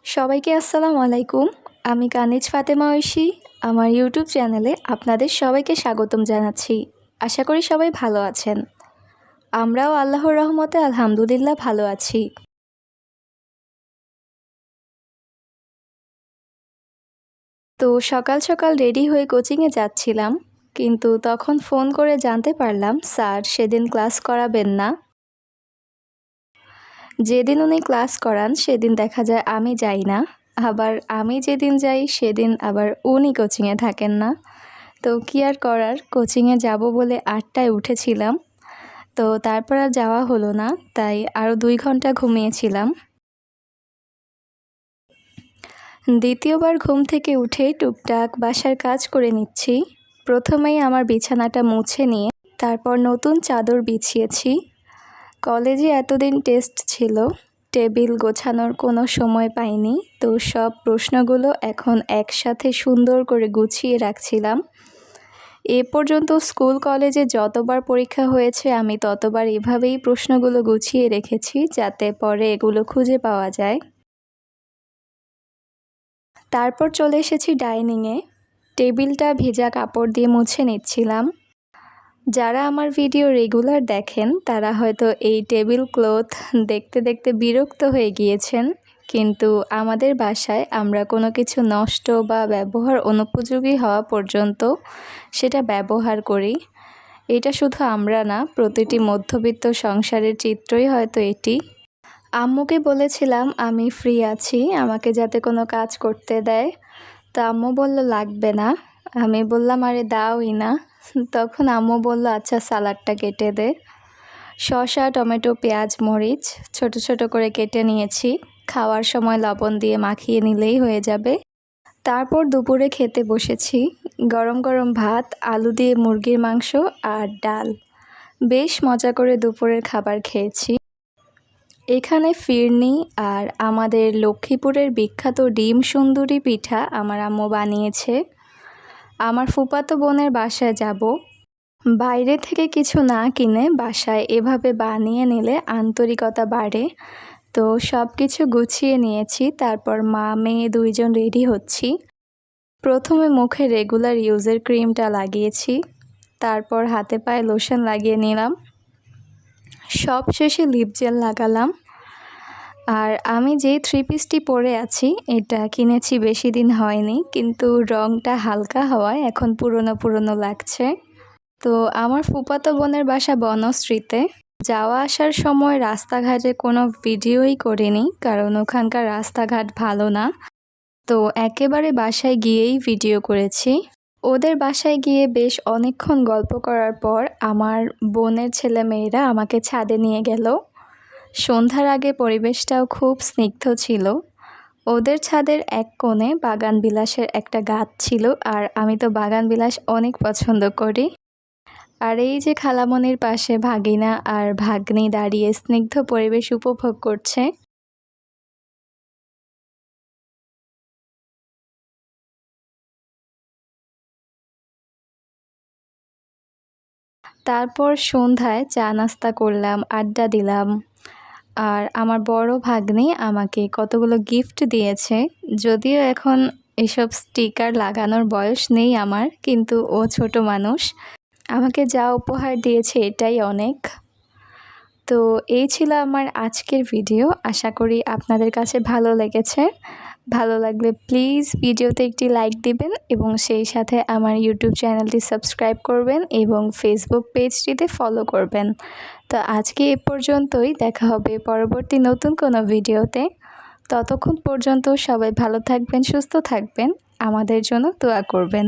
সবাইকে আসসালামু আলাইকুম। আমি কানিজ ফাতেমা ঐশী। আমার ইউটিউব চ্যানেলে আপনাদের সবাইকে স্বাগতম জানাচ্ছি। আশা করি সবাই ভালো আছেন। আমরাও আল্লাহর রহমতে আলহামদুলিল্লাহ ভালো আছি। তো সকাল সকাল রেডি হয়ে কোচিংয়ে যাচ্ছিলাম, কিন্তু তখন ফোন করে জানতে পারলাম স্যার সেদিন ক্লাস করাবেন না। যেদিন উনি ক্লাস করান সেদিন দেখা যায় আমি যাই না, আবার আমি যেদিন যাই সেদিন আবার উনি কোচিংয়ে থাকেন না। তো কী আর করার, কোচিংয়ে যাব বলে 8টায় উঠেছিলাম, তো তারপর আর যাওয়া হলো না, তাই আরও 2 ঘন্টা ঘুমিয়েছিলাম। দ্বিতীয়বার ঘুম থেকে উঠে টুকটাক বাসার কাজ করে নিচ্ছি। প্রথমেই আমার বিছানাটা মুছে নিয়ে তারপর নতুন চাদর বিছিয়েছি। কলেজে এতদিন টেস্ট ছিল, টেবিল গোছানোর কোনো সময় পাইনি, তো সব প্রশ্নগুলো এখন একসাথে সুন্দর করে গুছিয়ে রাখছিলাম। এ পর্যন্ত স্কুল কলেজে যতবার পরীক্ষা হয়েছে আমি ততবার এভাবেই প্রশ্নগুলো গুছিয়ে রেখেছি, যাতে পরে এগুলো খুঁজে পাওয়া যায়। তারপর চলে এসেছি ডাইনিংয়ে। টেবিলটা ভেজা কাপড় দিয়ে মুছে নিচ্ছিলাম। যারা আমার ভিডিও রেগুলার দেখেন তারা হয়তো এই টেবিল ক্লথ দেখতে দেখতে বিরক্ত হয়ে গিয়েছেন, কিন্তু আমাদের বাসায় আমরা কোনো কিছু নষ্ট বা ব্যবহার অনুপযোগী হওয়া পর্যন্ত সেটা ব্যবহার করি। এটা শুধু আমরা না, প্রতিটি মধ্যবিত্ত সংসারের চিত্রই হয়তো এটি। আম্মুকে বলেছিলাম আমি ফ্রি আছি, আমাকে যাতে কোনো কাজ করতে দেয়, তো আম্মু বলল লাগবে না। আমি বললাম আরে দাওই না। তখন আম্মু বলল আচ্ছা সালাডটা কেটে দে। শসা, টমেটো, পেঁয়াজ, মরিচ ছোট ছোট করে কেটে নিয়েছি। খাওয়ার সময় লবণ দিয়ে মাখিয়ে নিলেই হয়ে যাবে। তারপর দুপুরে খেতে বসেছি। গরম গরম ভাত, আলু দিয়ে মুরগির মাংস আর ডাল। বেশ মজা করে দুপুরের খাবার খেয়েছি। এখানে ফিরনি আর আমাদের লক্ষ্মীপুরের বিখ্যাত ডিম সুন্দরী পিঠা আমার আম্মু বানিয়েছে। আমার ফুফাতো বোনের বাসায় যাব। বাইরে থেকে কিছু না কিনে বাসায় এভাবে বানিয়ে নিলে আন্তরিকতা বাড়ে। তো সব কিছু গুছিয়ে নিয়েছি, তারপর মা মেয়ে 2 জন রেডি হচ্ছি। প্রথমে মুখে রেগুলার ইউজের ক্রিমটা লাগিয়েছি, তারপর হাতে পায়ে লোশন লাগিয়ে নিলাম, সব শেষে লিপ জেল লাগালাম। আর আমি যে 3 পিসটি পরে আছি এটা কিনেছি বেশি দিন হয়নি, কিন্তু রঙটা হালকা হওয়ায় এখন পুরনো পুরনো লাগছে। তো আমার ফুফাতো বোনের বাসা বনশ্রীতে। যাওয়া আসার সময় রাস্তাঘাটে কোনো ভিডিওই করিনি, কারণ ওখানকার রাস্তাঘাট ভালো না। তো একেবারে বাসায় গিয়েই ভিডিও করেছি। ওদের বাসায় গিয়ে বেশ অনেকক্ষণ গল্প করার পর আমার বোনের ছেলে মেয়েরা আমাকে ছাদে নিয়ে গেল। সন্ধ্যার আগে পরিবেশটাও খুব স্নিগ্ধ ছিল। ওদের ছাদের এক কোণে বাগান বিলাসের একটা গাছ ছিল, আর আমি তো বাগান বিলাস অনেক পছন্দ করি। আর এই যে খালামণির পাশে ভাগিনা আর ভাগ্নি দাঁড়িয়ে স্নিগ্ধ পরিবেশ উপভোগ করছে। তারপর সন্ধ্যায় চা নাস্তা করলাম, আড্ডা দিলাম। আর আমার বড় ভাগ্নি আমাকে কতগুলো গিফট দিয়েছে। যদিও এখন এসব স্টিকার লাগানোর বয়স নেই আমার, কিন্তু ও ছোট মানুষ, আমাকে যা উপহার দিয়েছে এটাই অনেক। তো এই ছিল আমার আজকের ভিডিও। আশা করি আপনাদের কাছে ভালো লেগেছে। ভালো লাগলে প্লিজ ভিডিওতে একটি লাইক দিবেন এবং সেই সাথে আমার ইউটিউব চ্যানেলটি সাবস্ক্রাইব করবেন এবং ফেসবুক পেজটিতে ফলো করবেন। তো আজকে এ পর্যন্তই, দেখা হবে পরবর্তী নতুন কোনো ভিডিওতে। ততক্ষণ পর্যন্ত সবাই ভালো থাকবেন, সুস্থ থাকবেন, আমাদের জন্য দোয়া করবেন।